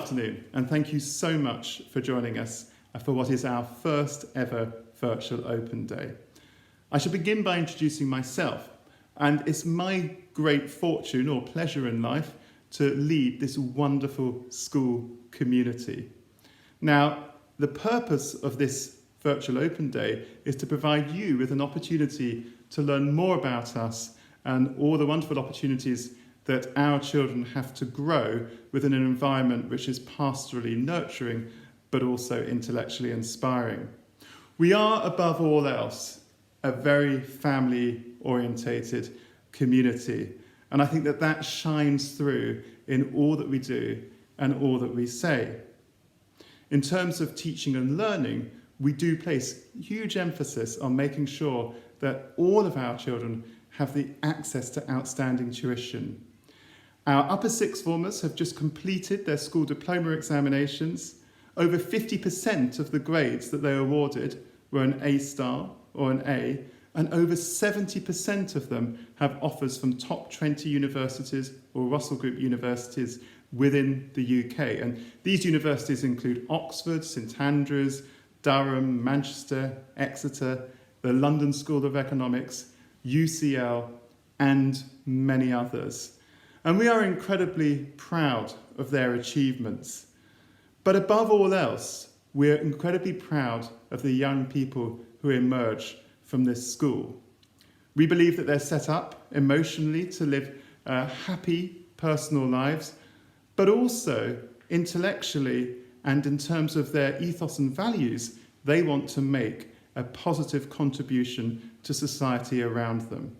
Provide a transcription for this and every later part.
afternoon, and thank you so much for joining us for what is our first ever virtual open day. I shall begin by introducing myself, and it's my great fortune or pleasure in life to lead this wonderful school community. Now, the purpose of this virtual open day is to provide you with an opportunity to learn more about us and all the wonderful opportunities that our children have to grow within an environment which is pastorally nurturing but also intellectually inspiring. We are, above all else, a very family-orientated community, and I think that that shines through in all that we do and all that we say. In terms of teaching and learning, we do place huge emphasis on making sure that all of our children have the access to outstanding tuition. Our upper sixth formers have just completed their school diploma examinations. Over 50% of the grades that they awarded were an A star or an A, and over 70% of them have offers from top 20 universities or Rossall Group universities within the UK. And these universities include Oxford, St Andrews, Durham, Manchester, Exeter, the London School of Economics, UCL, and many others. And we are incredibly proud of their achievements. But above all else, we're incredibly proud of the young people who emerge from this school. We believe that they're set up emotionally to live happy personal lives, but also intellectually and in terms of their ethos and values, they want to make a positive contribution to society around them.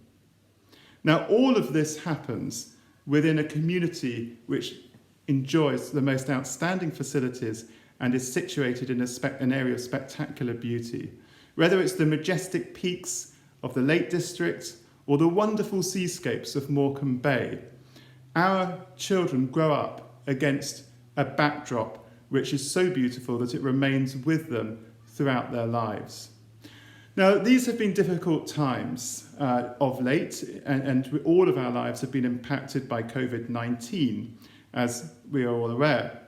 Now, all of this happens within a community which enjoys the most outstanding facilities and is situated in an area of spectacular beauty. Whether it's the majestic peaks of the Lake District or the wonderful seascapes of Morecambe Bay, our children grow up against a backdrop which is so beautiful that it remains with them throughout their lives. Now, these have been difficult times of late, and all of our lives have been impacted by COVID-19, as we are all aware.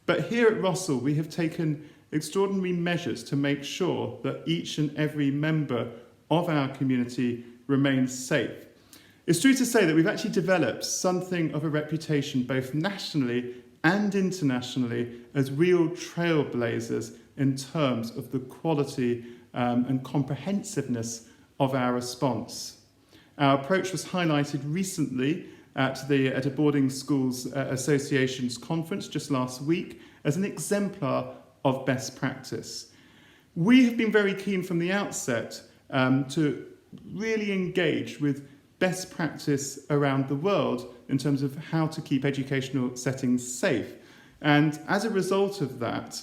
But here at Rossall, we have taken extraordinary measures to make sure that each and every member of our community remains safe. It's true to say that we've actually developed something of a reputation both nationally and internationally as real trailblazers in terms of the quality and comprehensiveness of our response. Our approach was highlighted recently at a Boarding Schools Association's conference just last week as an exemplar of best practice. We have been very keen from the outset to really engage with best practice around the world in terms of how to keep educational settings safe. And as a result of that,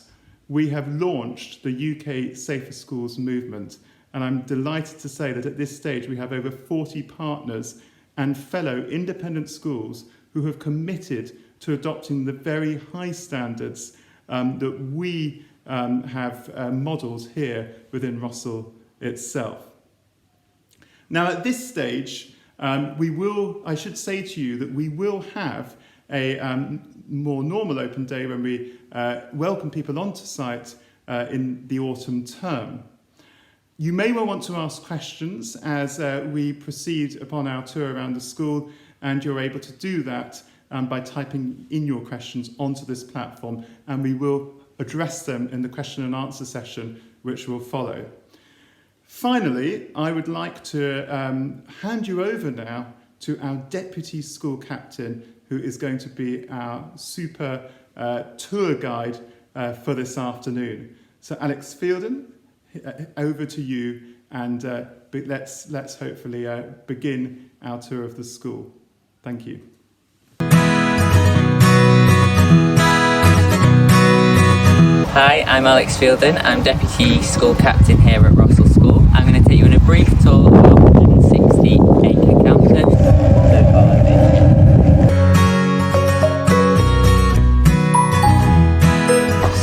we have launched the UK Safer Schools movement, and I'm delighted to say that at this stage we have over 40 partners and fellow independent schools who have committed to adopting the very high standards that we have modelled here within Rossall itself. Now at this stage, I should say to you that we will have a more normal open day when we welcome people onto site in the autumn term. You may well want to ask questions as we proceed upon our tour around the school, and you're able to do that by typing in your questions onto this platform, and we will address them in the question and answer session which will follow. Finally, I would like to hand you over now to our Deputy School Captain, who is going to be our super tour guide for this afternoon. So Alex Fielden, over to you, and let's hopefully begin our tour of the school. Thank you. Hi, I'm Alex Fielden. I'm Deputy School Captain here at Rossall School. I'm going to take you on a brief tour of 160-acre campus. So follow me.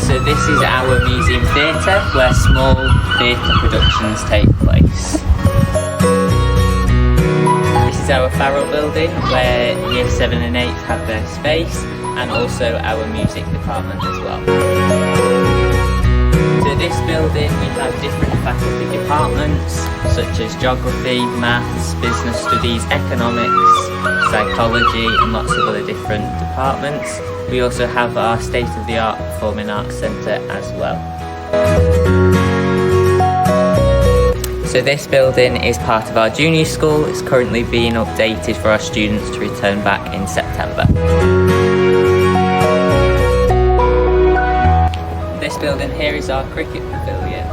So this is our museum theatre, where small theatre productions take place. This is our Farrell building, where Year 7 and 8 have their space, and also our music department as well. So this building we have different faculty departments such as geography, maths, business studies, economics, psychology and lots of other different departments. We also have our state-of-the-art Performing Arts Centre as well. So this building is part of our junior school. It's currently being updated for our students to return back in September. This building here is our cricket pavilion.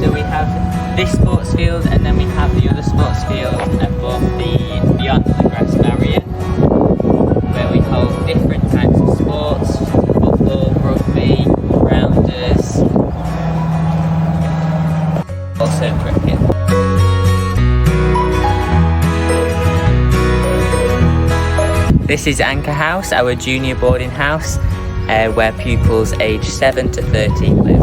So we have this sports field and then we have the other sports field above beyond the grass barrier, where we hold different types of sports, football, rugby, rounders, also cricket. This is Anchor House, our junior boarding house, where pupils aged 7 to 13 live.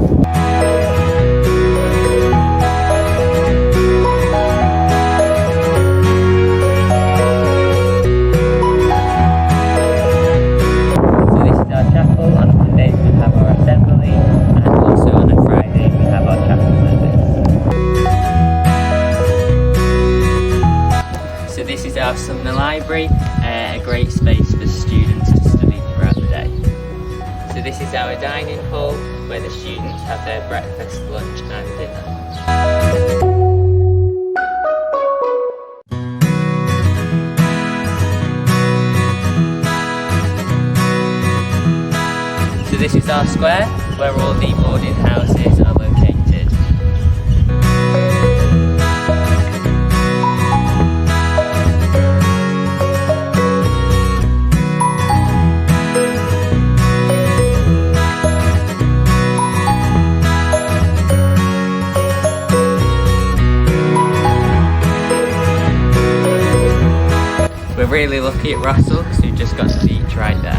Our summer library, a great space for students to study throughout the day. So this is our dining hall where the students have their breakfast, lunch and dinner. So this is our square where all the boarding houses are located. We're really lucky at Rossall because we've just got the beach right there.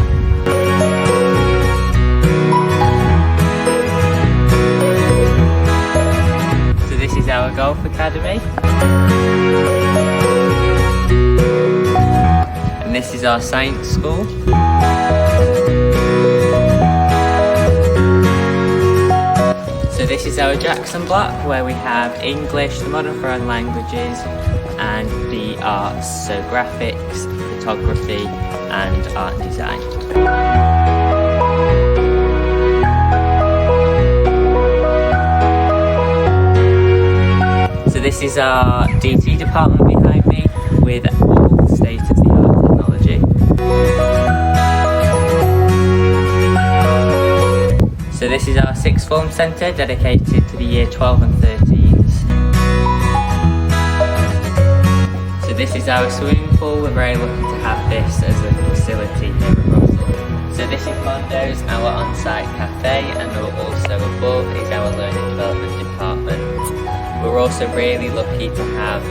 So this is our golf academy. And this is our science school. So this is our Jackson block where we have English, the modern foreign languages and the arts, so graphics, photography and art design. So this is our DT department behind me with all state-of-the-art technology. So this is our sixth form centre dedicated to the year 12 and 13s. So this is our swimming pool. We're very lucky to have this as a facility here at Rossall. So this is Mondo's, our on-site cafe, and also above is our learning development department. We're also really lucky to have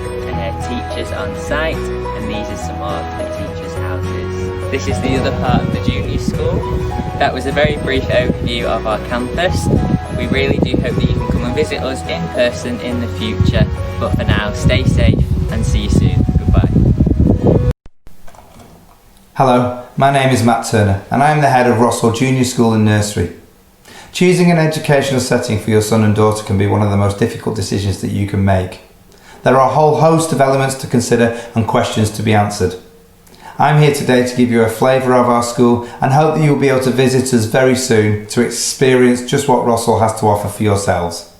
teachers on site, and these are some of the teachers' houses. This is the other part of the junior school. That was a very brief overview of our campus. We really do hope that you can come and visit us in person in the future, but for now, stay safe and see you soon. Goodbye. Hello, my name is Matt Turner and I am the head of Rossall Junior School and Nursery. Choosing an educational setting for your son and daughter can be one of the most difficult decisions that you can make. There are a whole host of elements to consider and questions to be answered. I'm here today to give you a flavour of our school and hope that you'll be able to visit us very soon to experience just what Rossall has to offer for yourselves.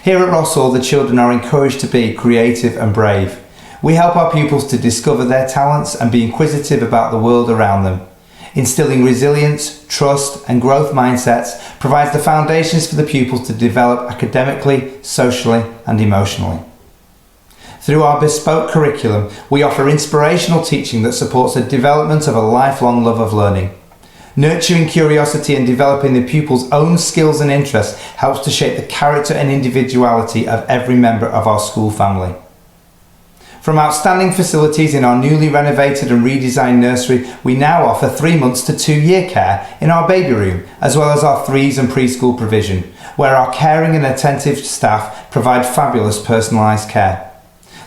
Here at Rossall, the children are encouraged to be creative and brave. We help our pupils to discover their talents and be inquisitive about the world around them. Instilling resilience, trust and growth mindsets provides the foundations for the pupils to develop academically, socially and emotionally. Through our bespoke curriculum, we offer inspirational teaching that supports the development of a lifelong love of learning. Nurturing curiosity and developing the pupil's own skills and interests helps to shape the character and individuality of every member of our school family. From outstanding facilities in our newly renovated and redesigned nursery, we now offer 3 months to 2-year care in our baby room, as well as our threes and preschool provision, where our caring and attentive staff provide fabulous personalised care.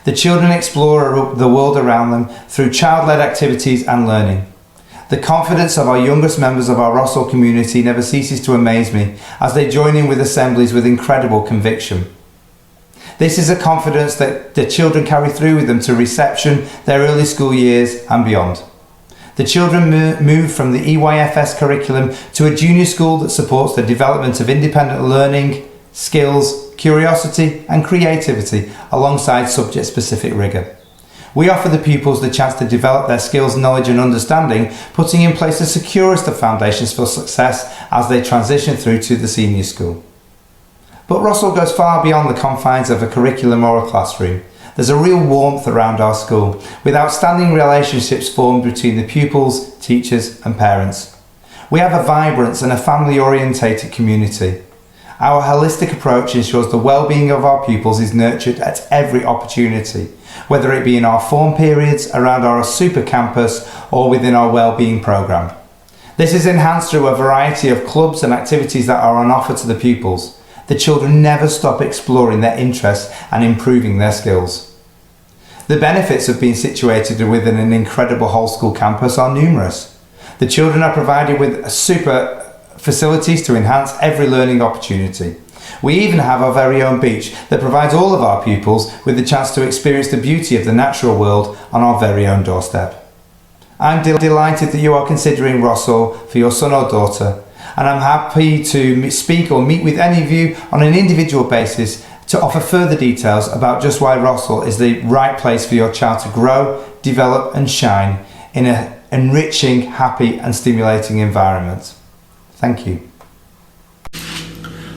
The children explore the world around them through child-led activities and learning. The confidence of our youngest members of our Rossall community never ceases to amaze me as they join in with assemblies with incredible conviction. This is a confidence that the children carry through with them to reception, their early school years and beyond. The children move from the EYFS curriculum to a junior school that supports the development of independent learning, skills, curiosity and creativity alongside subject-specific rigour. We offer the pupils the chance to develop their skills, knowledge and understanding, putting in place the securest of foundations for success as they transition through to the senior school. But Rossall goes far beyond the confines of a curriculum or a classroom. There's a real warmth around our school, with outstanding relationships formed between the pupils, teachers and parents. We have a vibrant and a family-orientated community. Our holistic approach ensures the well-being of our pupils is nurtured at every opportunity, whether it be in our form periods, around our super campus or within our wellbeing programme. This is enhanced through a variety of clubs and activities that are on offer to the pupils. The children never stop exploring their interests and improving their skills. The benefits of being situated within an incredible whole school campus are numerous. The children are provided with super facilities to enhance every learning opportunity. We even have our very own beach that provides all of our pupils with the chance to experience the beauty of the natural world on our very own doorstep. I'm delighted that you are considering Rossall for your son or daughter, and I'm happy to speak or meet with any of you on an individual basis to offer further details about just why Rossall is the right place for your child to grow, develop and shine in an enriching, happy and stimulating environment. Thank you.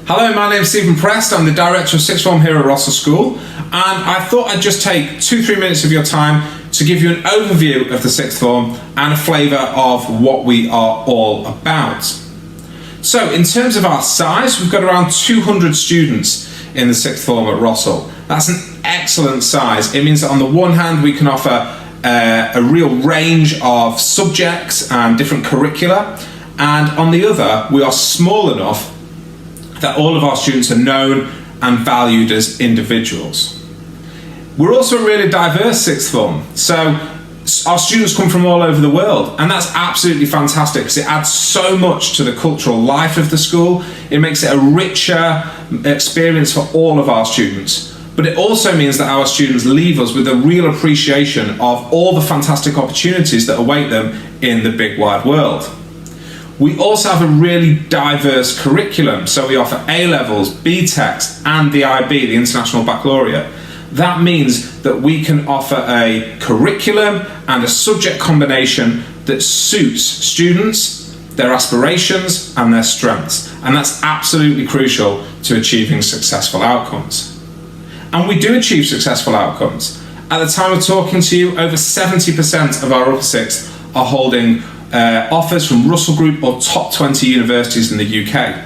Hello, my name is Stephen Prest. I'm the Director of Sixth Form here at Rossall School, and I thought I'd just take 2-3 minutes of your time to give you an overview of the Sixth Form and a flavour of what we are all about. So, in terms of our size, we've got around 200 students in the Sixth Form at Rossall. That's an excellent size. It means that on the one hand we can offer a real range of subjects and different curricula, and on the other we are small enough that all of our students are known and valued as individuals. We're also a really diverse Sixth Form, so our students come from all over the world, and that's absolutely fantastic because it adds so much to the cultural life of the school. It makes it a richer experience for all of our students, but it also means that our students leave us with a real appreciation of all the fantastic opportunities that await them in the big wide world. We also have a really diverse curriculum, so we offer A-levels, B-Techs and the IB, the International Baccalaureate. That means that we can offer a curriculum and a subject combination that suits students, their aspirations and their strengths, and that's absolutely crucial to achieving successful outcomes. And we do achieve successful outcomes. At the time of talking to you, over 70% of our upper sixth are holding offers from Rossall Group or top 20 universities in the UK.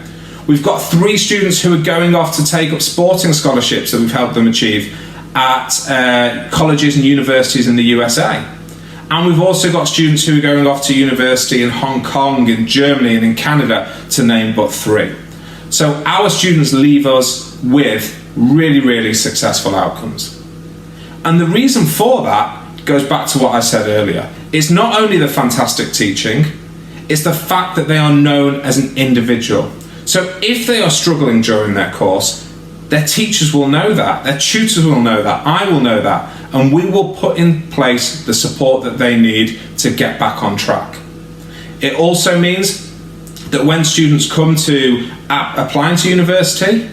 We've got 3 students who are going off to take up sporting scholarships that we've helped them achieve at colleges and universities in the USA. And we've also got students who are going off to university in Hong Kong, in Germany and in Canada, to name but 3. So our students leave us with really, really successful outcomes. And the reason for that goes back to what I said earlier. It's not only the fantastic teaching, it's the fact that they are known as an individual. So if they are struggling during their course, their teachers will know that, their tutors will know that, I will know that, and we will put in place the support that they need to get back on track. It also means that when students come to applying to university,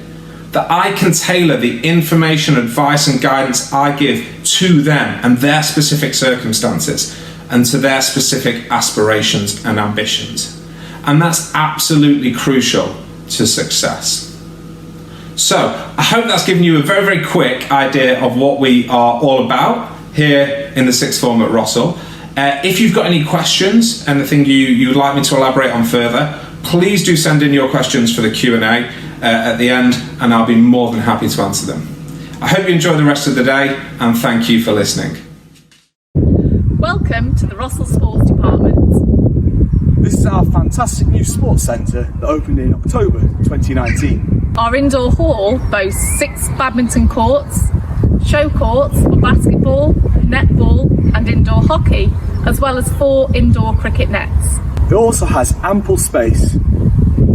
that I can tailor the information, advice and guidance I give to them and their specific circumstances and to their specific aspirations and ambitions. And that's absolutely crucial to success. So I hope that's given you a very, very quick idea of what we are all about here in the Sixth Form at Rossall. If you've got any questions, anything you'd like me to elaborate on further, please do send in your questions for the Q&A at the end, and I'll be more than happy to answer them. I hope you enjoy the rest of the day, and thank you for listening. Welcome to the Rossall Sports Department. This is our fantastic new sports centre that opened in October 2019. Our indoor hall boasts 6 badminton courts, show courts for basketball, netball and indoor hockey, as well as 4 indoor cricket nets. It also has ample space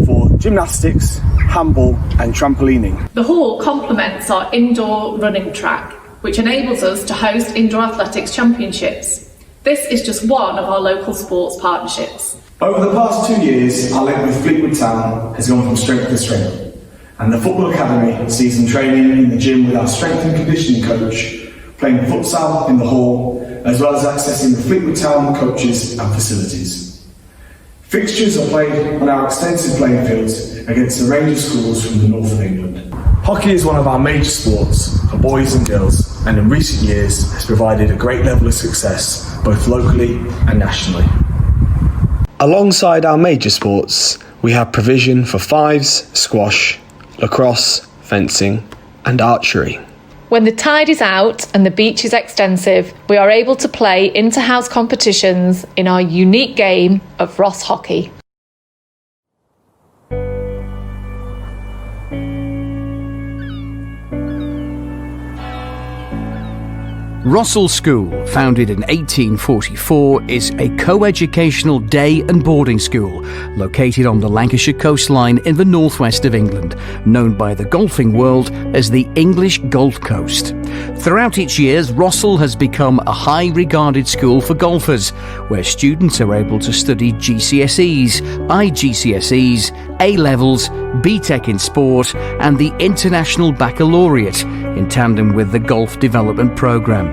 for gymnastics, handball and trampolining. The hall complements our indoor running track, which enables us to host indoor athletics championships. This is just one of our local sports partnerships. Over the past 2 years, our link with Fleetwood Town has gone from strength to strength. And the Football Academy sees them training in the gym with our strength and conditioning coach, playing futsal in the hall, as well as accessing the Fleetwood Town coaches and facilities. Fixtures are played on our extensive playing fields against a range of schools from the north of England. Hockey is one of our major sports for boys and girls, and in recent years has provided a great level of success both locally and nationally. Alongside our major sports, we have provision for fives, squash, lacrosse, fencing and archery. When the tide is out and the beach is extensive, we are able to play inter-house competitions in our unique game of Ross Hockey. Rossall School, founded in 1844, is a co-educational day and boarding school located on the Lancashire coastline in the northwest of England, known by the golfing world as the English Gulf Coast. Throughout its years, Rossall has become a high-regarded school for golfers, where students are able to study GCSEs, IGCSEs, A-levels, BTEC in sport and the International Baccalaureate in tandem with the Golf Development Programme.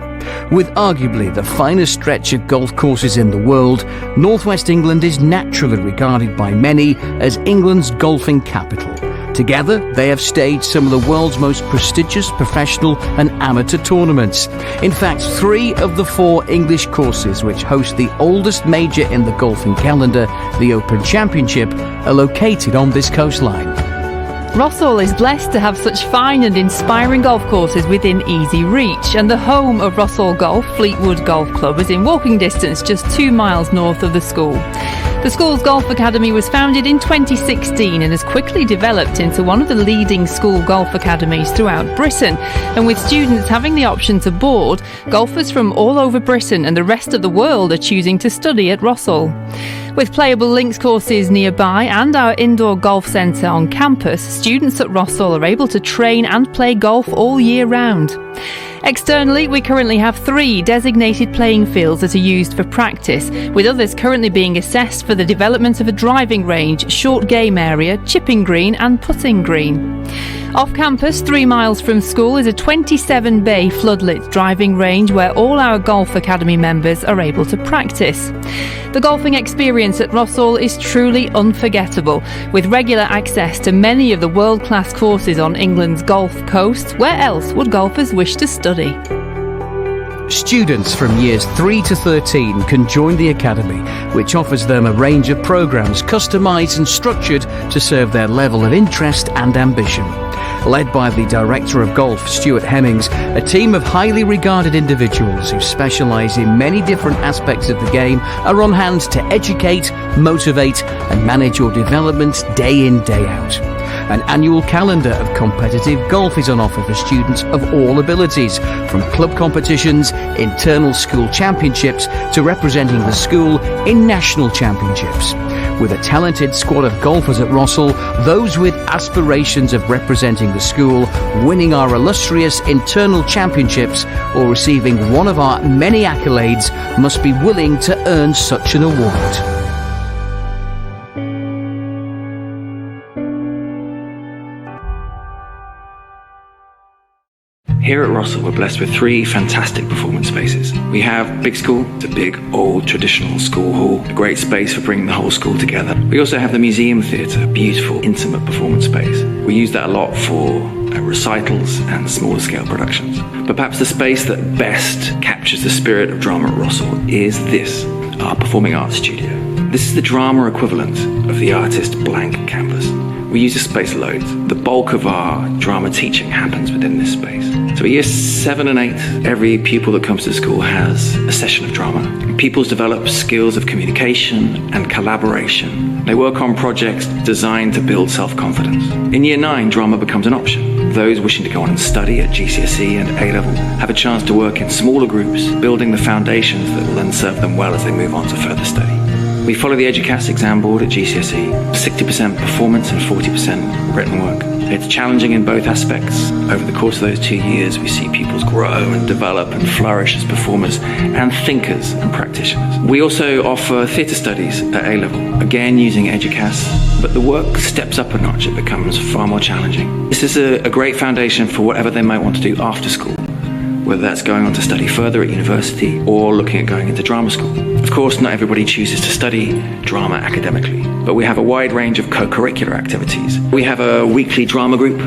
With arguably the finest stretch of golf courses in the world, Northwest England is naturally regarded by many as England's golfing capital. Together, they have staged some of the world's most prestigious professional and amateur tournaments. In fact, 3 of the 4 English courses which host the oldest major in the golfing calendar, the Open Championship, are located on this coastline. Rossall is blessed to have such fine and inspiring golf courses within easy reach, and the home of Rossall Golf, Fleetwood Golf Club, is in walking distance just 2 miles north of the school. The school's golf academy was founded in 2016 and has quickly developed into one of the leading school golf academies throughout Britain. And with students having the option to board, golfers from all over Britain and the rest of the world are choosing to study at Rossall. With playable links courses nearby and our indoor golf centre on campus, students at Rossall are able to train and play golf all year round. Externally, we currently have 3 designated playing fields that are used for practice, with others currently being assessed for the development of a driving range, short game area, chipping green and putting green. Off campus, 3 miles from school, is a 27-bay floodlit driving range where all our Golf Academy members are able to practice. The golfing experience at Rossall is truly unforgettable, with regular access to many of the world-class courses on England's Gulf Coast. Where else would golfers wish to study? Students from years 3 to 13 can join the academy, which offers them a range of programmes customised and structured to serve their level of interest and ambition. Led by the Director of Golf, Stuart Hemmings, a team of highly regarded individuals who specialise in many different aspects of the game are on hand to educate, motivate and manage your development day in, day out. An annual calendar of competitive golf is on offer for students of all abilities, from club competitions, internal school championships to representing the school in national championships. With a talented squad of golfers at Rossall, those with aspirations of representing the school, winning our illustrious internal championships or receiving one of our many accolades must be willing to earn such an award. Here at Rossall, we're blessed with 3 fantastic performance spaces. We have Big School, the big, old, traditional school hall, a great space for bringing the whole school together. We also have the Museum Theatre, a beautiful, intimate performance space. We use that a lot for recitals and smaller scale productions. But perhaps the space that best captures the spirit of drama at Rossall is this, our Performing Arts Studio. This is the drama equivalent of the artist's blank canvas. We use this space loads. The bulk of our drama teaching happens within this space. So at years 7 and 8, every pupil that comes to school has a session of drama. Pupils develop skills of communication and collaboration. They work on projects designed to build self-confidence. In year 9, drama becomes an option. those wishing to go on and study at GCSE and A-level have a chance to work in smaller groups, building the foundations that will then serve them well as they move on to further study. We follow the EDUCAS exam board at GCSE, 60% performance and 40% written work. It's challenging in both aspects. Over the course of those 2 years, we see pupils grow and develop and flourish as performers and thinkers and practitioners. We also offer theatre studies at A-level, again using EDUCAS, but the work steps up a notch. It becomes far more challenging. This is a great foundation for whatever they might want to do after school, whether that's going on to study further at university or looking at going into drama school. Of course, not everybody chooses to study drama academically, but we have a wide range of co-curricular activities. We have a weekly drama group.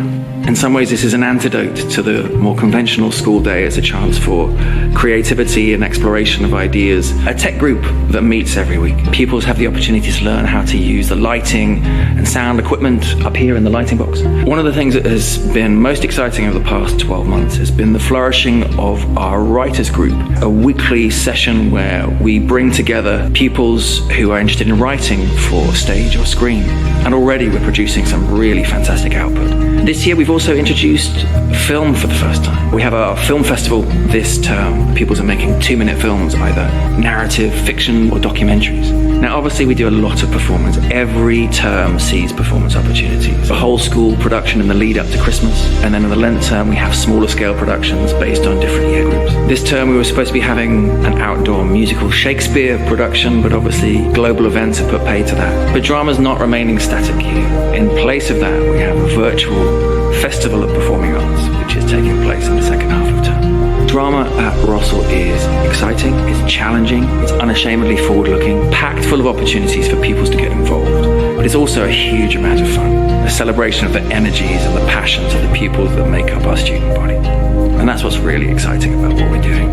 In some ways, this is an antidote to the more conventional school day as a chance for creativity and exploration of ideas. A tech group that meets every week. Pupils have the opportunity to learn how to use the lighting and sound equipment up here in the lighting box. One of the things that has been most exciting over the past 12 months has been the flourishing of our writers group, a weekly session where we bring together pupils who are interested in writing for stage or screen. And already we're producing some really fantastic output. This year we've also introduced film for the first time. We have our film festival this term. Pupils are making 2-minute films, either narrative, fiction or documentaries. Now obviously we do a lot of performance. Every term sees performance opportunities. A whole school production in the lead up to Christmas, and then in the Lent term we have smaller scale productions based on different year groups. This term we were supposed to be having an outdoor musical Shakespeare production, but obviously global events have put paid to that. But drama's not remaining static here. In place of that we have a virtual Festival of Performing Arts, which is taking place in the second half of term. Drama at Rossall is exciting, it's challenging, it's unashamedly forward-looking, packed full of opportunities for pupils to get involved, but it's also a huge amount of fun, a celebration of the energies and the passions of the pupils that make up our student body. And that's what's really exciting about what we're doing.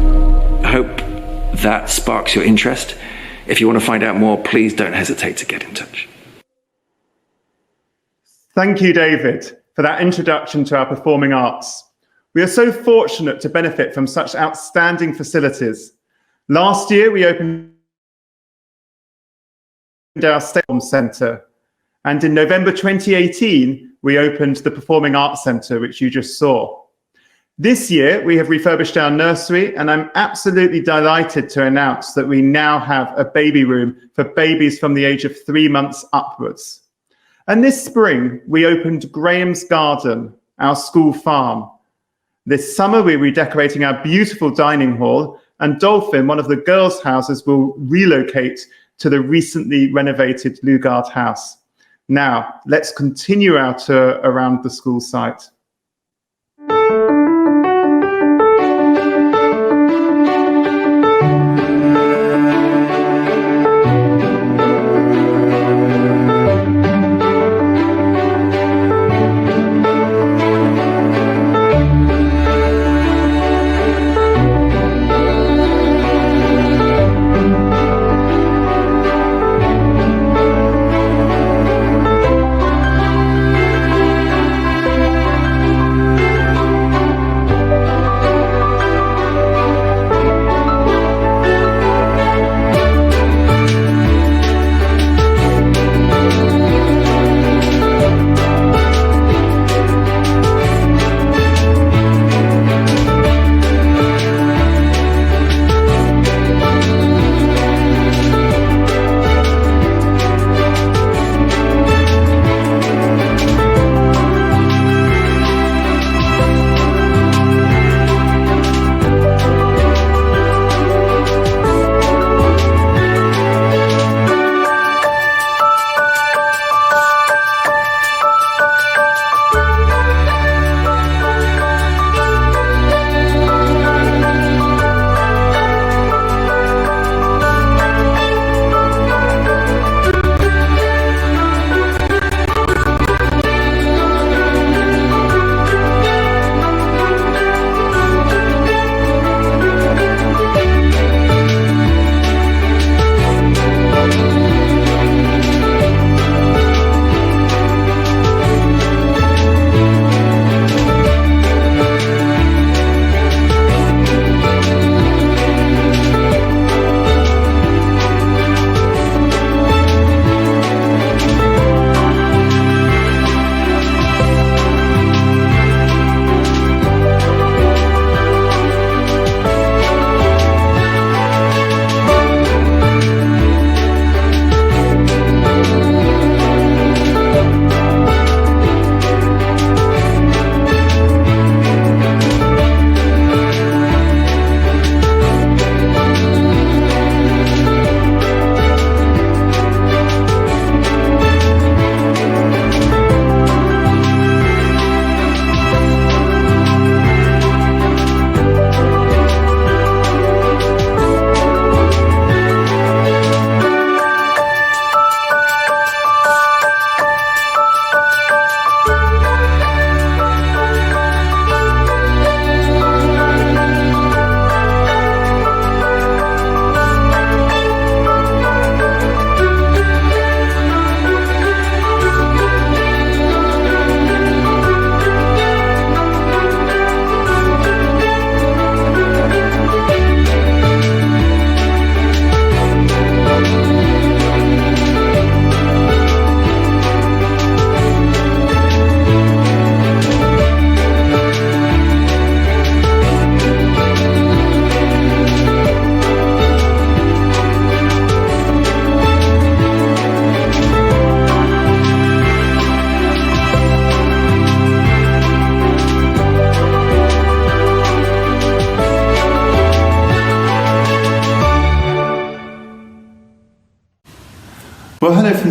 I hope that sparks your interest. If you want to find out more, please don't hesitate to get in touch. Thank you, David, for that introduction to our performing arts. We are so fortunate to benefit from such outstanding facilities. Last year, we opened our Vocational Center, and in November 2018, we opened the Performing Arts Center, which you just saw. This year, we have refurbished our nursery, and I'm absolutely delighted to announce that we now have a baby room for babies from the age of 3 months upwards. And this spring, we opened Graham's Garden, our school farm. This summer, we're redecorating our beautiful dining hall, and Dolphin, one of the girls' houses, will relocate to the recently renovated Lugard House. Now, let's continue our tour around the school site.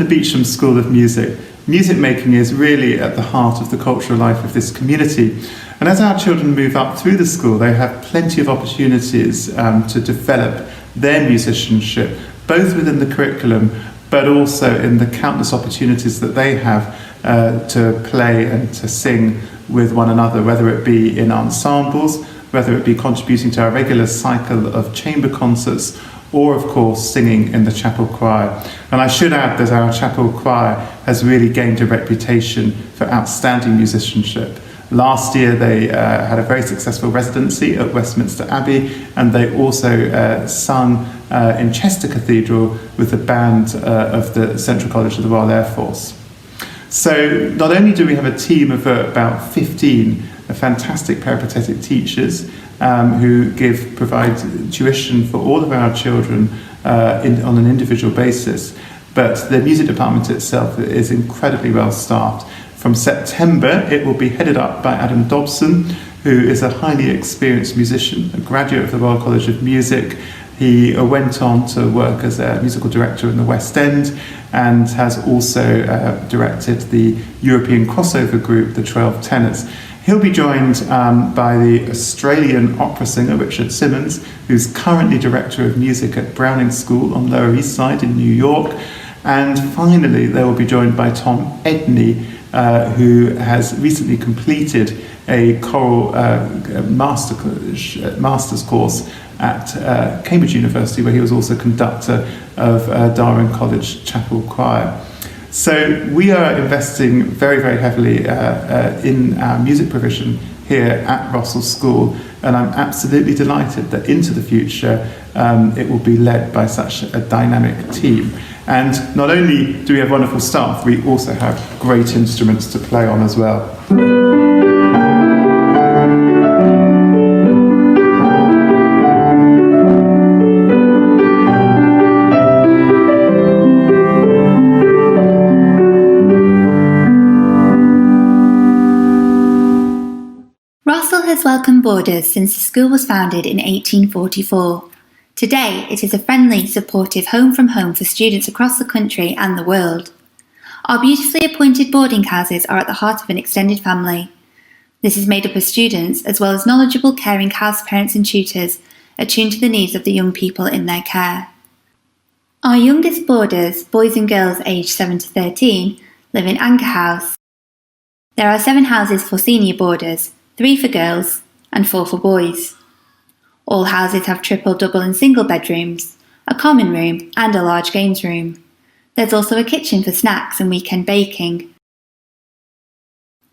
Beecham School of Music, music making is really at the heart of the cultural life of this community. And as our children move up through the school, they have plenty of opportunities to develop their musicianship, both within the curriculum, but also in the countless opportunities that they have to play and to sing with one another, whether it be in ensembles, whether it be contributing to our regular cycle of chamber concerts, or of course singing in the chapel choir. And I should add that our chapel choir has really gained a reputation for outstanding musicianship. Last year they had a very successful residency at Westminster Abbey, and they also sung in Chester Cathedral with the band of the Central College of the Royal Air Force. So not only do we have a team of about 15 fantastic peripatetic teachers who provide tuition for all of our children on an individual basis, but the music department itself is incredibly well staffed. From September, it will be headed up by Adam Dobson, who is a highly experienced musician, a graduate of the Royal College of Music. He went on to work as a musical director in the West End and has also directed the European crossover group, the 12 Tenors. He'll be joined by the Australian opera singer Richard Simmons, who's currently Director of Music at Browning School on Lower East Side in New York. And finally, they will be joined by Tom Edney, who has recently completed a choral master's course at Cambridge University, where he was also conductor of Darwin College Chapel Choir. So we are investing very, very heavily in our music provision here at Rossall School, and I'm absolutely delighted that into the future it will be led by such a dynamic team. And not only do we have wonderful staff, we also have great instruments to play on as well. Rossall has welcomed boarders since the school was founded in 1844. Today, it is a friendly, supportive home from home for students across the country and the world. Our beautifully appointed boarding houses are at the heart of an extended family. This is made up of students as well as knowledgeable, caring house parents and tutors attuned to the needs of the young people in their care. Our youngest boarders, boys and girls aged 7 to 13, live in Anchor House. There are 7 houses for senior boarders, 3 for girls and 4 for boys. All houses have triple, double and single bedrooms, a common room and a large games room. There's also a kitchen for snacks and weekend baking.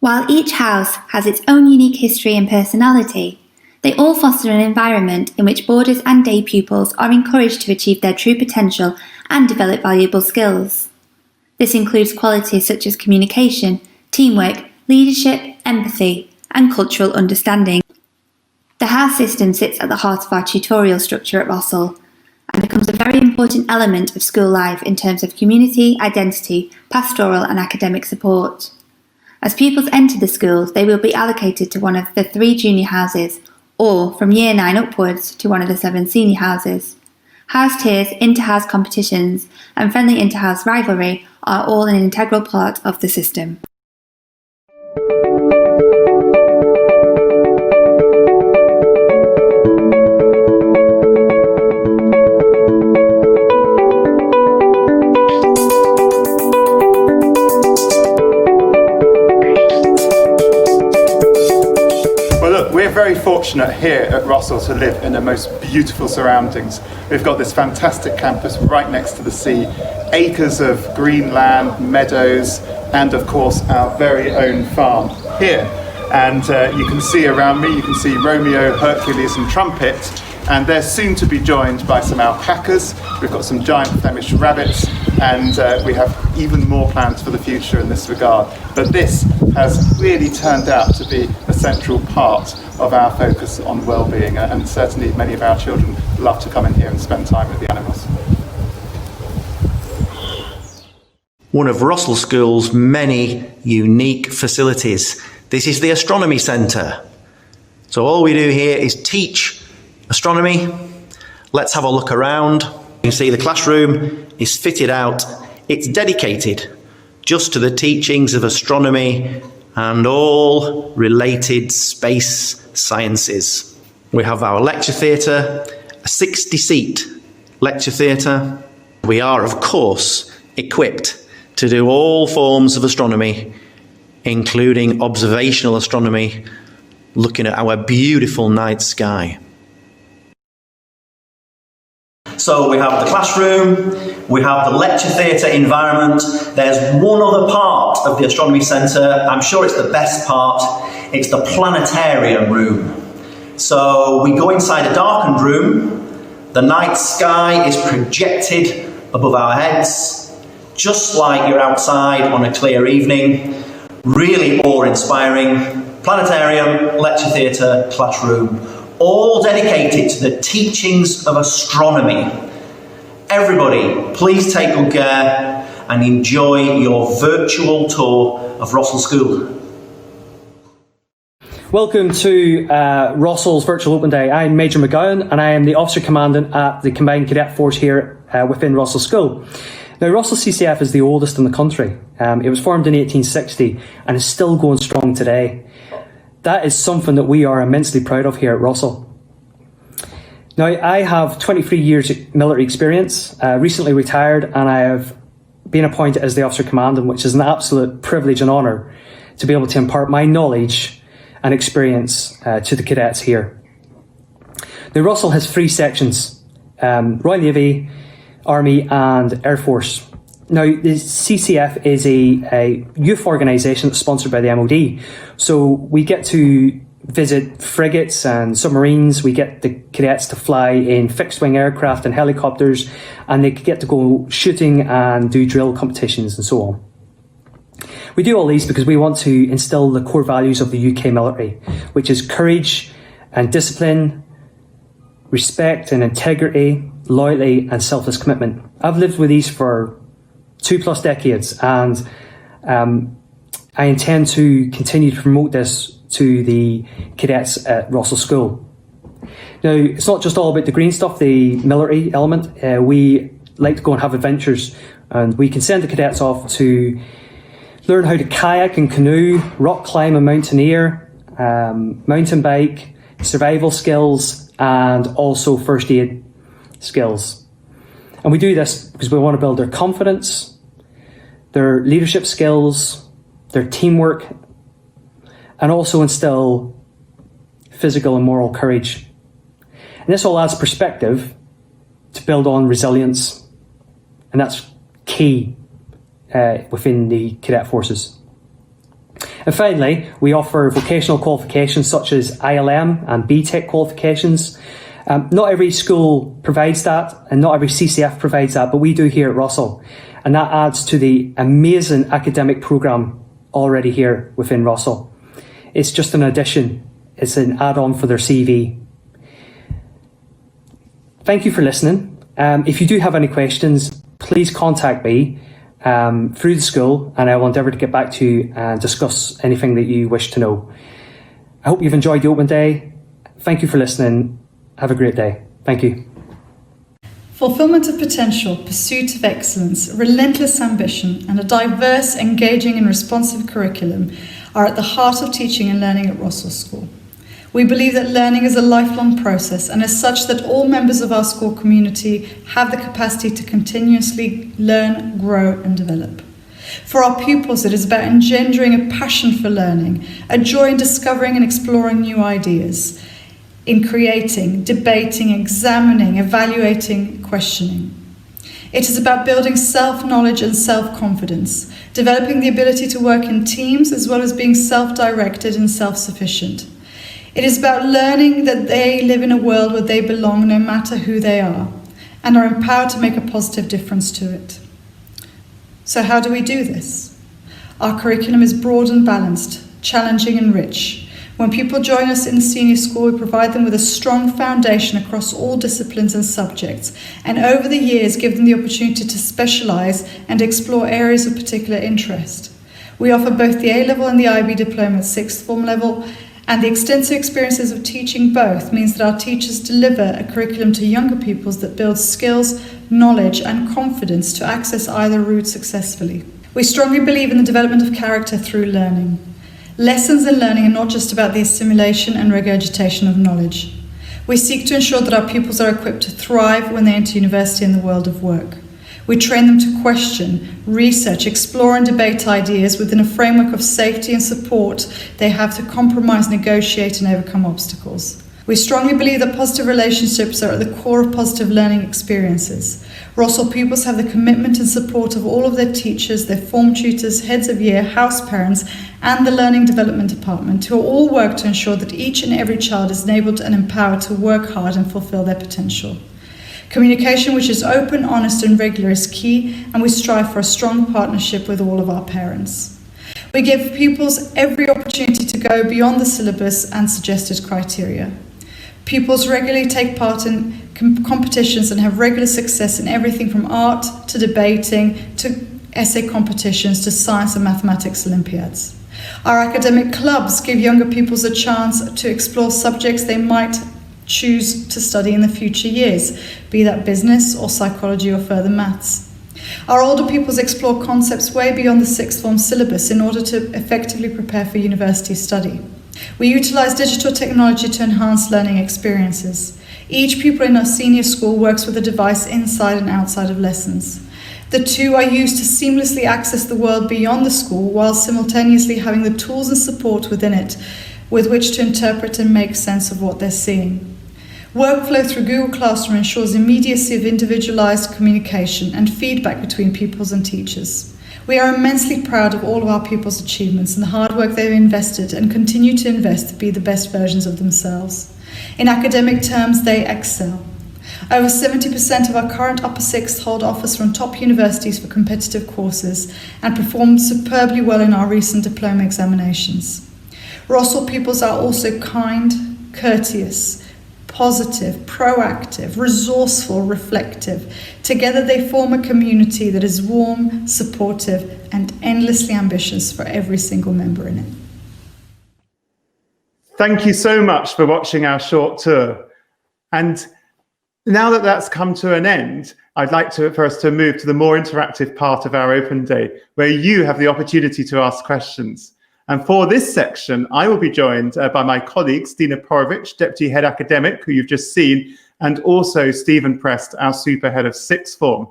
While each house has its own unique history and personality, they all foster an environment in which boarders and day pupils are encouraged to achieve their true potential and develop valuable skills. This includes qualities such as communication, teamwork, leadership, empathy, and cultural understanding. The house system sits at the heart of our tutorial structure at Rossall and becomes a very important element of school life in terms of community, identity, pastoral and academic support. As pupils enter the school, they will be allocated to one of the 3 junior houses, or from year 9 upwards to one of the 7 senior houses. House tiers, inter-house competitions and friendly inter-house rivalry are all an integral part of the system. Very fortunate here at Rossall to live in the most beautiful surroundings. We've got this fantastic campus right next to the sea, acres of green land, meadows, and of course our very own farm here. And you can see around me, you can see Romeo, Hercules and Trumpet, and they're soon to be joined by some alpacas. We've got some giant Flemish rabbits, and we have even more plans for the future in this regard. But this has really turned out to be a central part of our focus on well-being, and certainly many of our children love to come in here and spend time with the animals. One of Rossall School's many unique facilities. This is the Astronomy Center. So all we do here is teach astronomy. Let's have a look around. You can see the classroom is fitted out It's dedicated just to the teachings of astronomy and all related space sciences. We have our lecture theatre, a 60-seat lecture theatre. We are, of course, equipped to do all forms of astronomy, including observational astronomy, looking at our beautiful night sky. So we have the classroom, we have the lecture theatre environment. There's one other part of the Astronomy Centre, I'm sure it's the best part, it's the planetarium room. So we go inside a darkened room, the night sky is projected above our heads, just like you're outside on a clear evening, really awe-inspiring. Planetarium, lecture theatre, classroom, all dedicated to the teachings of astronomy. Everybody, please take good care and enjoy your virtual tour of Rossall School. Welcome to Rossall's Virtual Open Day. I'm Major McGowan and I am the Officer Commandant at the Combined Cadet Force here within Rossall School. Now, Rossall CCF is the oldest in the country. It was formed in 1860 and is still going strong today. That is something that we are immensely proud of here at Rossall. Now, I have 23 years military experience, recently retired, and I have been appointed as the Officer Commandant, which is an absolute privilege and honour to be able to impart my knowledge and experience to the cadets here. Now, Rossall has 3 sections, Royal Navy, Army and Air Force. Now, the CCF is a youth organisation that's sponsored by the MOD. So we get to visit frigates and submarines. We get the cadets to fly in fixed-wing aircraft and helicopters, and they get to go shooting and do drill competitions and so on. We do all these because we want to instil the core values of the UK military, which is courage and discipline, respect and integrity, loyalty and selfless commitment. I've lived with these for 2+ decades, and I intend to continue to promote this to the cadets at Rossall School. Now, it's not just all about the green stuff, the military element. We like to go and have adventures, and we can send the cadets off to learn how to kayak and canoe, rock climb and mountaineer, mountain bike, survival skills, and also first aid skills. And we do this because we want to build their confidence, their leadership skills, their teamwork, and also instill physical and moral courage. And this all adds perspective to build on resilience, and that's key within the cadet forces. And finally, we offer vocational qualifications such as ILM and BTEC qualifications. Not every school provides that, and not every CCF provides that, but we do here at Rossall. And that adds to the amazing academic programme already here within Rossall. It's just an addition. It's an add-on for their CV. Thank you for listening. If you do have any questions, please contact me through the school, and I will endeavour to get back to you and discuss anything that you wish to know. I hope you've enjoyed the open day. Thank you for listening. Have a great day. Thank you. Fulfillment of potential, pursuit of excellence, relentless ambition, and a diverse, engaging and responsive curriculum are at the heart of teaching and learning at Rossall School. We believe that learning is a lifelong process, and as such that all members of our school community have the capacity to continuously learn, grow and develop. For our pupils, it is about engendering a passion for learning, a joy in discovering and exploring new ideas, in creating, debating, examining, evaluating, questioning. It is about building self-knowledge and self-confidence, developing the ability to work in teams as well as being self-directed and self-sufficient. It is about learning that they live in a world where they belong no matter who they are, and are empowered to make a positive difference to it. So how do we do this? Our curriculum is broad and balanced, challenging and rich. When people join us in the senior school, we provide them with a strong foundation across all disciplines and subjects, and over the years give them the opportunity to specialise and explore areas of particular interest. We offer both the A-level and the IB diploma at 6th form level, And the extensive experiences of teaching both means that our teachers deliver a curriculum to younger pupils that builds skills, knowledge and confidence to access either route successfully. We strongly believe in the development of character through learning. Lessons and learning are not just about the assimilation and regurgitation of knowledge. We seek to ensure that our pupils are equipped to thrive when they enter university and the world of work. We train them to question, research, explore and debate ideas within a framework of safety and support they have to compromise, negotiate and overcome obstacles. We strongly believe that positive relationships are at the core of positive learning experiences. Rossall pupils have the commitment and support of all of their teachers, their form tutors, heads of year, house parents and the Learning Development Department, who all work to ensure that each and every child is enabled and empowered to work hard and fulfil their potential. Communication which is open, honest and regular is key, and we strive for a strong partnership with all of our parents. We give pupils every opportunity to go beyond the syllabus and suggested criteria. Pupils regularly take part in competitions and have regular success in everything from art to debating to essay competitions to science and mathematics Olympiads. Our academic clubs give younger pupils a chance to explore subjects they might choose to study in the future years, be that business or psychology or further maths. Our older pupils explore concepts way beyond the sixth form syllabus in order to effectively prepare for university study. We utilise digital technology to enhance learning experiences. Each pupil in our senior school works with a device inside and outside of lessons. The two are used to seamlessly access the world beyond the school while simultaneously having the tools and support within it with which to interpret and make sense of what they're seeing. Workflow through Google Classroom ensures immediacy of individualised communication and feedback between pupils and teachers. We are immensely proud of all of our pupils' achievements and the hard work they've invested and continue to invest to be the best versions of themselves. In academic terms, they excel. Over 70% of our current upper sixth hold offers from top universities for competitive courses and performed superbly well in our recent diploma examinations. Rossall pupils are also kind, courteous, positive, proactive, resourceful, reflective. Together they form a community that is warm, supportive, and endlessly ambitious for every single member in it. Thank you so much for watching our short tour. And now that that's come to an end, I'd like for us to move to the more interactive part of our open day, where you have the opportunity to ask questions. And for this section, I will be joined by my colleagues, Dina Porovich, Deputy Head Academic, who you've just seen, and also Stephen Prest, our Super Head of Sixth Form.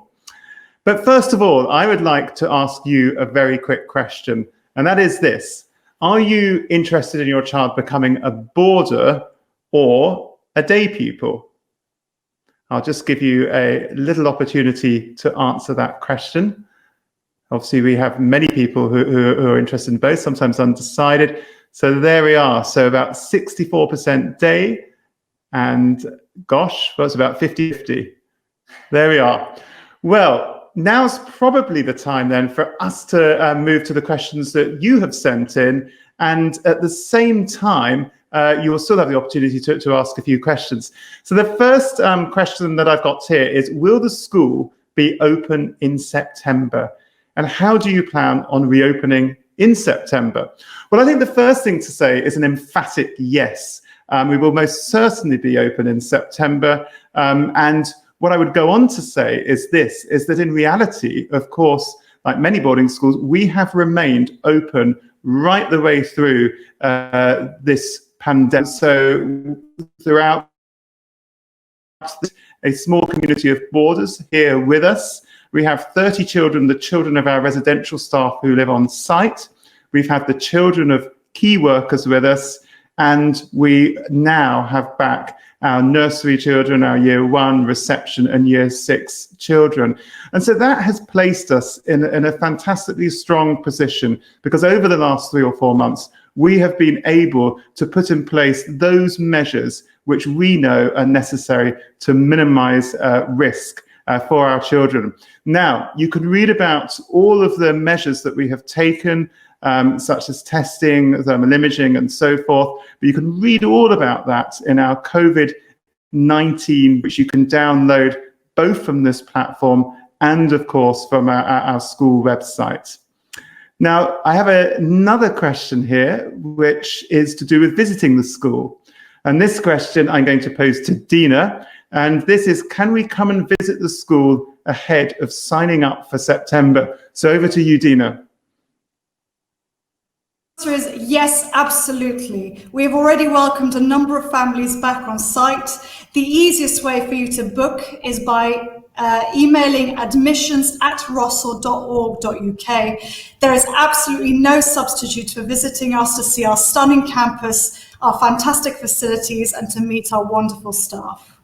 But first of all, I would like to ask you a very quick question, and that is this. Are you interested in your child becoming a boarder or a day pupil? I'll just give you a little opportunity to answer that question. Obviously, we have many people who are interested in both, sometimes undecided. So there we are. So about 64% day, and gosh, that's about 50-50. There we are. Well, now's probably the time then for us to move to the questions that you have sent in. And at the same time, you will still have the opportunity to ask a few questions. So the first question that I've got here is, will the school be open in September? And how do you plan on reopening in September? Well, I think the first thing to say is an emphatic yes. We will most certainly be open in September. And what I would go on to say is this, is that in reality, of course, like many boarding schools, we have remained open right the way through this pandemic. So throughout a small community of boarders here with us, we have 30 children, the children of our residential staff who live on site. We've had the children of key workers with us, and we now have back our nursery children, our year 1, reception and year 6 children. And so that has placed us in a fantastically strong position, because over the last 3 or 4 months, we have been able to put in place those measures which we know are necessary to minimize risk for our children. Now, you can read about all of the measures that we have taken, such as testing, thermal imaging, and so forth. But you can read all about that in our COVID-19, which you can download both from this platform and, of course, from our school website. Now, I have another question here, which is to do with visiting the school. And this question I'm going to pose to Dina. And this is, can we come and visit the school ahead of signing up for September? So over to you, Dina. The answer is yes, absolutely. We have already welcomed a number of families back on site. The easiest way for you to book is by emailing admissions@rossall.org.uk. There is absolutely no substitute for visiting us to see our stunning campus, our fantastic facilities, and to meet our wonderful staff.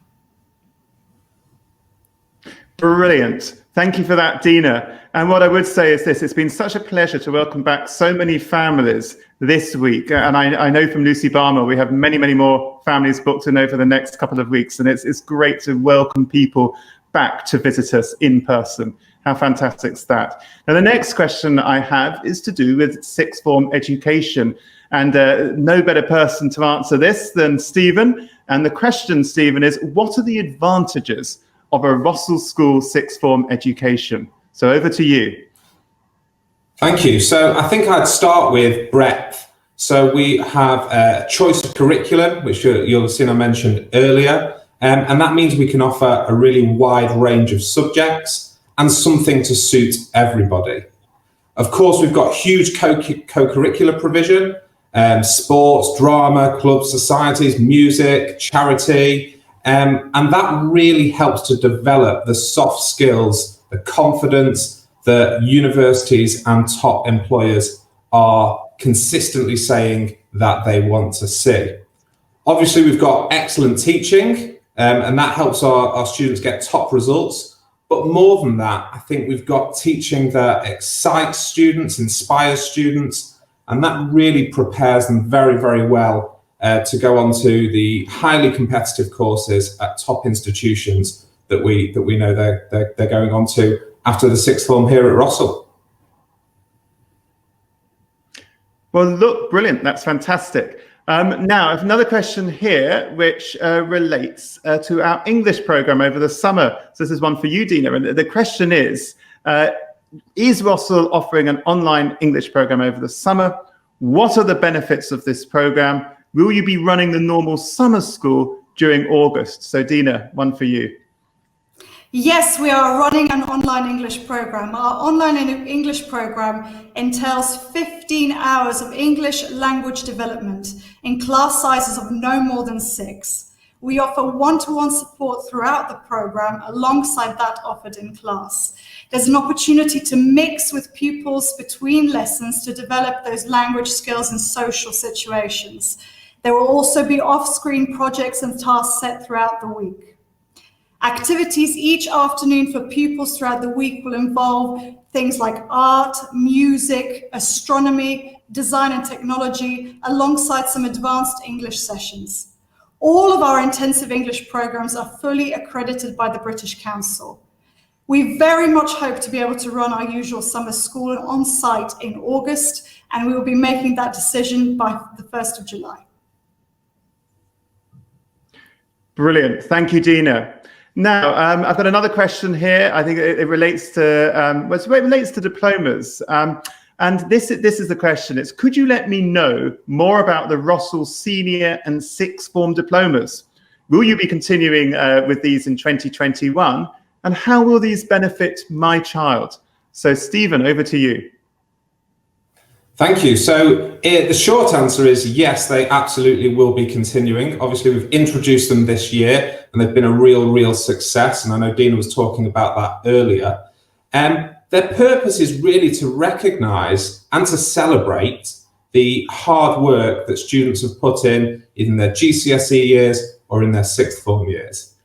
Brilliant. Thank you for that, Dina. And what I would say is this, it's been such a pleasure to welcome back so many families this week. And I know from Lucy Barmer, we have many, many more families booked in over the next couple of weeks. And it's great to welcome people back to visit us in person. How fantastic is that? Now, the next question I have is to do with sixth form education. And no better person to answer this than Stephen. And the question, Stephen, is what are the advantages of a Rossall School sixth form education? So over to you. Thank you. So I think I'd start with breadth. So we have a choice of curriculum, which you'll have seen I mentioned earlier. And that means we can offer a really wide range of subjects and something to suit everybody. Of course, we've got huge co-curricular provision, sports, drama, clubs, societies, music, charity. And that really helps to develop the soft skills, the confidence that universities and top employers are consistently saying that they want to see. Obviously, we've got excellent teaching, and that helps our students get top results. But more than that, I think we've got teaching that excites students, inspires students, and that really prepares them very, very well to go on to the highly competitive courses at top institutions that we know they're going on to after the sixth form here at Rossall. Well, look, brilliant. That's fantastic. Now, I have another question here, which relates to our English programme over the summer. So this is one for you, Dina. And the question is Rossall offering an online English programme over the summer? What are the benefits of this programme? Will you be running the normal summer school during August? So Dina, one for you. Yes, we are running an online English program. Our online English program entails 15 hours of English language development in class sizes of no more than 6. We offer one-to-one support throughout the program alongside that offered in class. There's an opportunity to mix with pupils between lessons to develop those language skills in social situations. There will also be off-screen projects and tasks set throughout the week. Activities each afternoon for pupils throughout the week will involve things like art, music, astronomy, design and technology, alongside some advanced English sessions. All of our intensive English programs are fully accredited by the British Council. We very much hope to be able to run our usual summer school on site in August, and we will be making that decision by the 1st of July. Brilliant. Thank you, Dina. Now, I've got another question here. I think it relates to diplomas. And this is the question. It's, could you let me know more about the Rossall Senior and Sixth Form diplomas? Will you be continuing with these in 2021? And how will these benefit my child? So, Stephen, over to you. Thank you. So the short answer is yes, they absolutely will be continuing. Obviously, we've introduced them this year and they've been a real success. And I know Dina was talking about that earlier. Their purpose is really to recognise and to celebrate the hard work that students have put in their GCSE years or in their sixth form years.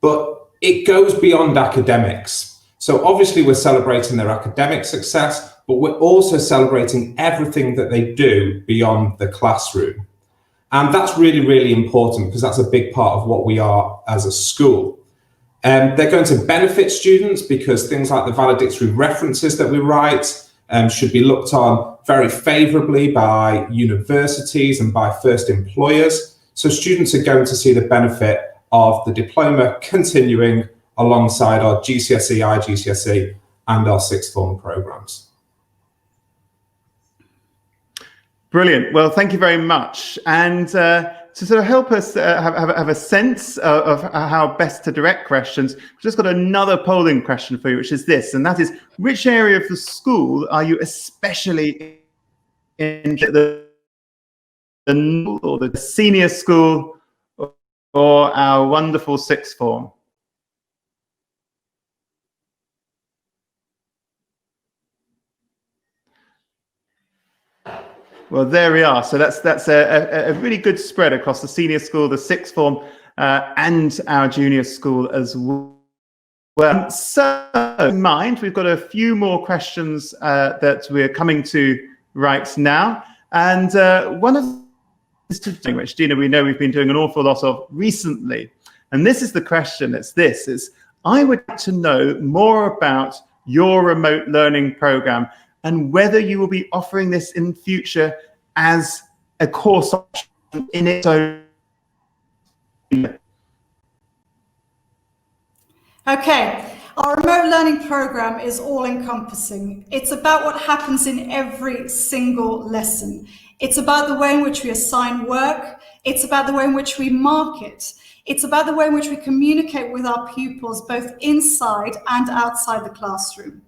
But it goes beyond academics. So obviously we're celebrating their academic success, but we're also celebrating everything that they do beyond the classroom. And that's really important because that's a big part of what we are as a school. They're going to benefit students because things like the valedictory references that we write should be looked on very favourably by universities and by first employers. So students are going to see the benefit of the diploma continuing alongside our GCSE, IGCSE and our sixth form programmes. Brilliant. Well, thank you very much. And to sort of help us have a sense of how best to direct questions, we've just got another polling question for you, which is this, and that is, which area of the school are you especially in, or the senior school or our wonderful sixth form? Well, there we are. So that's a really good spread across the senior school, the sixth form, and our junior school as well. So in mind, we've got a few more questions that we're coming to right now. And one of the which, Gina, we know we've been doing an awful lot of recently. And this is the question. It's this, is I would like to know more about your remote learning program and whether you will be offering this in future as a course option in its own. Okay, our remote learning program is all-encompassing. It's about what happens in every single lesson. It's about the way in which we assign work. It's about the way in which we mark it. It's about the way in which we communicate with our pupils, both inside and outside the classroom.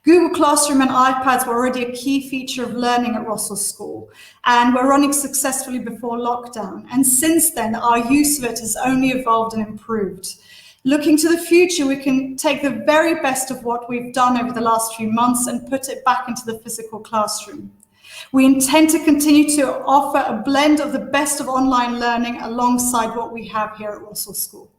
Google Classroom and iPads were already a key feature of learning at Rossall School, and were running successfully before lockdown. And since then, our use of it has only evolved and improved. Looking to the future, we can take the very best of what we've done over the last few months and put it back into the physical classroom. We intend to continue to offer a blend of the best of online learning alongside what we have here at Rossall School.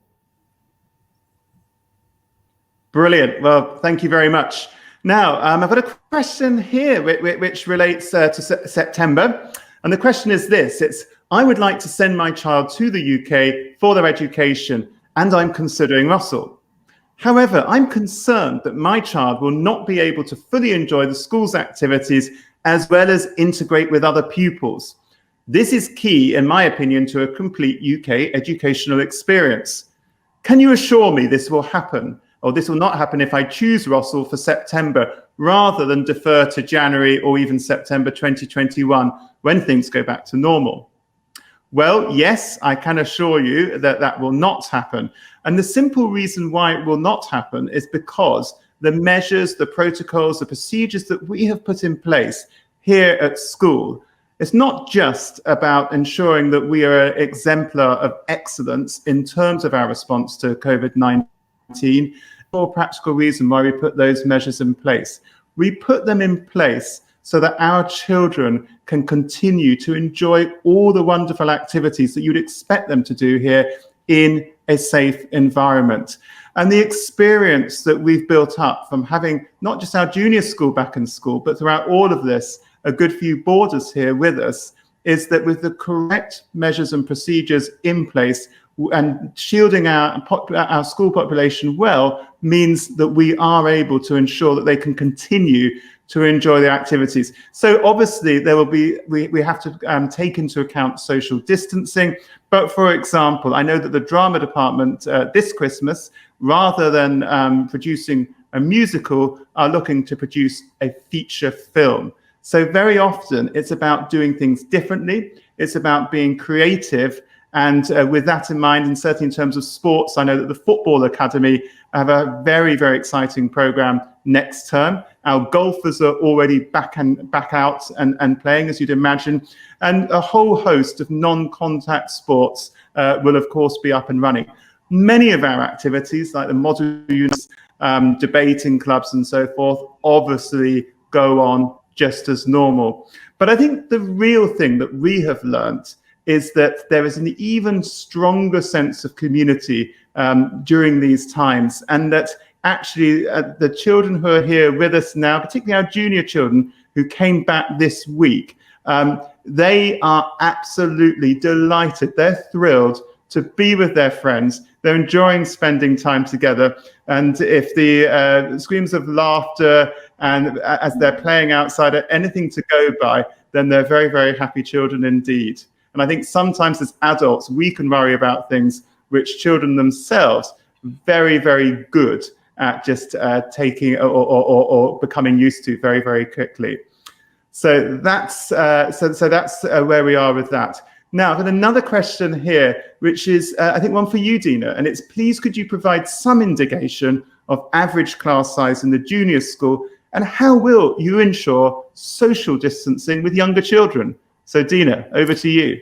Brilliant. Well, thank you very much. Now, I've got a question here which relates to September. And the question is this. It's, I would like to send my child to the UK for their education, and I'm considering Rossall. However, I'm concerned that my child will not be able to fully enjoy the school's activities as well as integrate with other pupils. This is key, in my opinion, to a complete UK educational experience. Can you assure me this will happen, or this will not happen if I choose Rossall for September rather than defer to January or even September 2021 when things go back to normal? Well, yes, I can assure you that that will not happen. And the simple reason why it will not happen is because the measures, the protocols, the procedures that we have put in place here at school, it's not just about ensuring that we are an exemplar of excellence in terms of our response to COVID-19, for a practical reason why we put those measures in place. We put them in place so that our children can continue to enjoy all the wonderful activities that you'd expect them to do here in a safe environment. And the experience that we've built up from having not just our junior school back in school, but throughout all of this, a good few boarders here with us, is that with the correct measures and procedures in place and shielding our school population well, means that we are able to ensure that they can continue to enjoy the activities. So obviously there will be, we have to take into account social distancing. But for example, I know that the drama department this Christmas, rather than producing a musical, are looking to produce a feature film. So very often it's about doing things differently. It's about being creative. And with that in mind, and certainly in terms of sports, I know that the Football Academy have a very, very exciting program next term. Our golfers are already back out and playing, as you'd imagine. And a whole host of non-contact sports will, of course, be up and running. Many of our activities, like the model units, debating clubs and so forth, obviously go on just as normal. But I think the real thing that we have learnt is that there is an even stronger sense of community during these times, and that actually the children who are here with us now, particularly our junior children who came back this week, they are absolutely delighted. They're thrilled to be with their friends. They're enjoying spending time together. And if the screams of laughter and as they're playing outside are anything to go by, then they're very, very happy children indeed. And I think sometimes as adults, we can worry about things which children themselves very, very good at just taking or becoming used to very, very quickly. So that's where we are with that. Now, I've got another question here, which is, I think, one for you, Dina, and it's, please could you provide some indication of average class size in the junior school, and how will you ensure social distancing with younger children? So, Dina, over to you.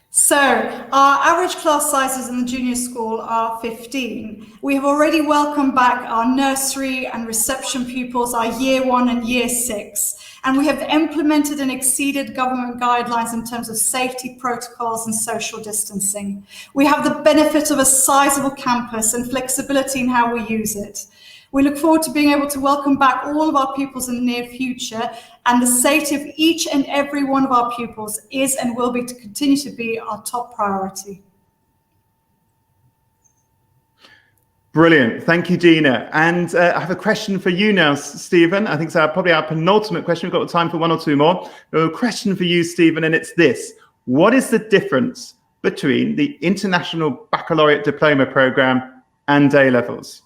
So, our average class sizes in the junior school are 15. We have already welcomed back our nursery and reception pupils, our year 1 and year 6. And we have implemented and exceeded government guidelines in terms of safety protocols and social distancing. We have the benefit of a sizable campus and flexibility in how we use it. We look forward to being able to welcome back all of our pupils in the near future, and the safety of each and every one of our pupils is and will be to continue to be our top priority. Brilliant. Thank you, Dina. And I have a question for you now, Stephen. I think it's probably our penultimate question. We've got time for one or two more. A question for you, Stephen, and it's this. What is the difference between the International Baccalaureate Diploma Programme and A-levels?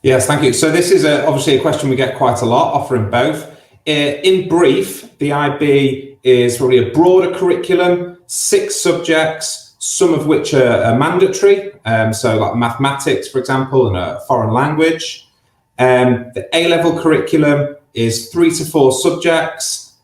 Yes, thank you. So this is obviously a question we get quite a lot, offering both. In brief, the IB is really a broader curriculum, 6 subjects, some of which are mandatory, so like mathematics, for example, and a foreign language. The A-level curriculum is 3 to 4 subjects,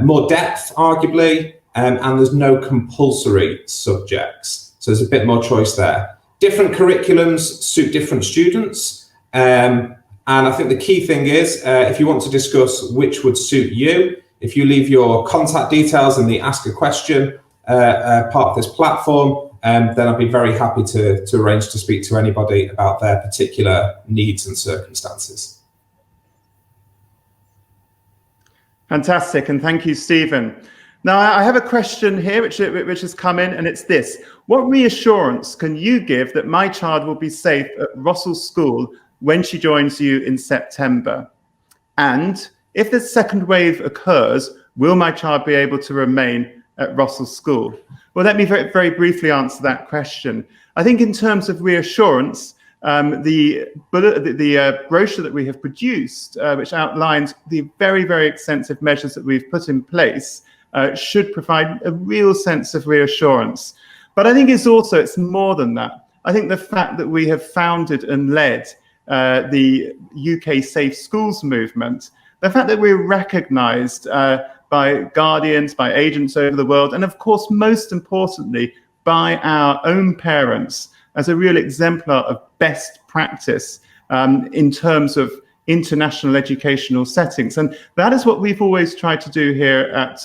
more depth, arguably, and there's no compulsory subjects. So there's a bit more choice there. Different curriculums suit different students. And I think the key thing is, if you want to discuss which would suit you, if you leave your contact details in the Ask a Question part of this platform, then I'd be very happy to arrange to speak to anybody about their particular needs and circumstances. Fantastic, and thank you, Stephen. Now, I have a question here which has come in, and it's this. What reassurance can you give that my child will be safe at Rossall School when she joins you in September? And if the second wave occurs, will my child be able to remain at Rossall School? Well, let me very, very briefly answer that question. I think in terms of reassurance, the brochure that we have produced, which outlines the very, very extensive measures that we've put in place, should provide a real sense of reassurance. But I think it's more than that. I think the fact that we have founded and led the UK Safe Schools movement, the fact that we're recognised by guardians, by agents over the world, and of course, most importantly, by our own parents as a real exemplar of best practice in terms of international educational settings. And that is what we've always tried to do here at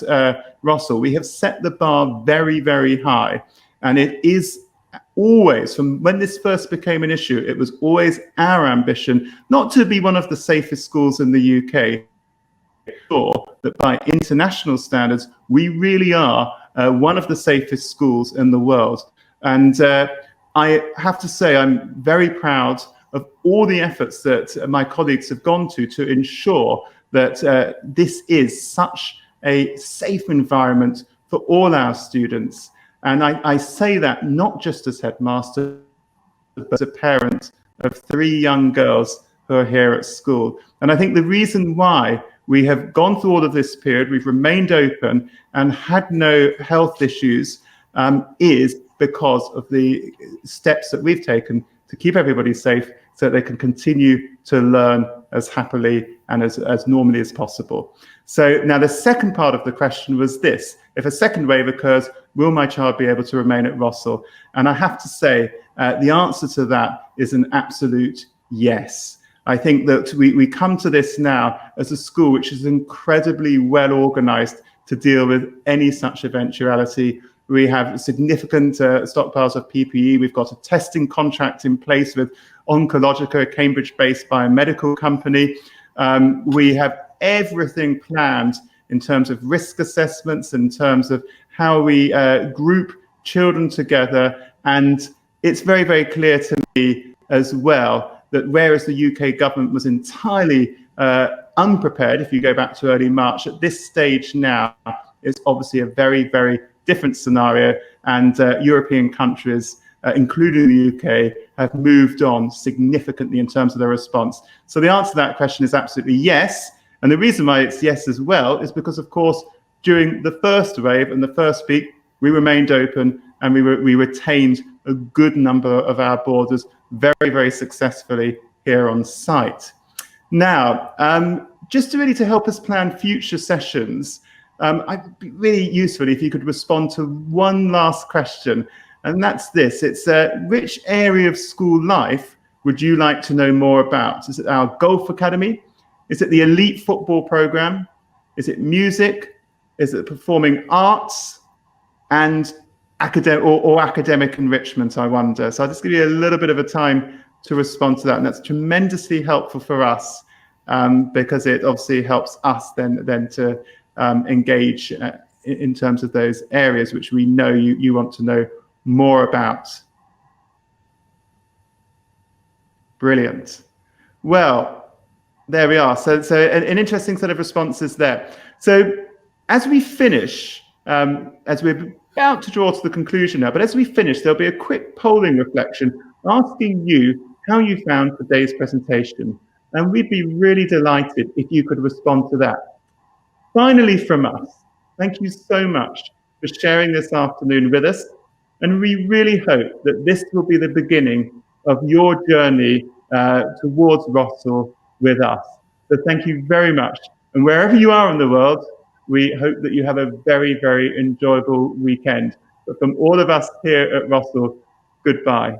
Rossall. We have set the bar very, very high, and it is always, from when this first became an issue, it was always our ambition not to be one of the safest schools in the UK, or that by international standards, we really are one of the safest schools in the world. And I have to say, I'm very proud of all the efforts that my colleagues have gone to ensure that this is such a safe environment for all our students. And I say that not just as headmaster, but as a parent of 3 young girls who are here at school. And I think the reason why we have gone through all of this period, we've remained open and had no health issues, is because of the steps that we've taken to keep everybody safe so that they can continue to learn as happily and as normally as possible. So now the second part of the question was this: if a second wave occurs, will my child be able to remain at Rossall? And I have to say, the answer to that is an absolute yes. I think that we come to this now as a school which is incredibly well organised to deal with any such eventuality. We have significant stockpiles of PPE. We've got a testing contract in place with Oncologica, a Cambridge-based biomedical company. We have everything planned in terms of risk assessments, in terms of how we group children together. And it's very, very clear to me as well that whereas the UK government was entirely unprepared, if you go back to early March, at this stage now, it's obviously a very, very different scenario. And European countries, including the UK, have moved on significantly in terms of their response. So the answer to that question is absolutely yes. And the reason why it's yes as well is because, of course, during the first wave and the first peak, we remained open and we retained a good number of our boarders very, very successfully here on site. Now, just to help us plan future sessions, I'd be really useful if you could respond to one last question, and that's this. It's which area of school life would you like to know more about? Is it our golf academy? Is it the elite football program? Is it music? Is it performing arts and academic enrichment, I wonder? So I'll just give you a little bit of a time to respond to that, and that's tremendously helpful for us because it obviously helps us then to engage in terms of those areas which we know you want to know more about. Brilliant. Well, there we are. So an interesting set of responses there. So as we finish, as we're about to draw to the conclusion now, but as we finish, there'll be a quick polling reflection asking you how you found today's presentation. And we'd be really delighted if you could respond to that. Finally, from us, thank you so much for sharing this afternoon with us. And we really hope that this will be the beginning of your journey towards Rossall with us. So thank you very much. And wherever you are in the world, we hope that you have a very, very enjoyable weekend. But from all of us here at Rossall, goodbye.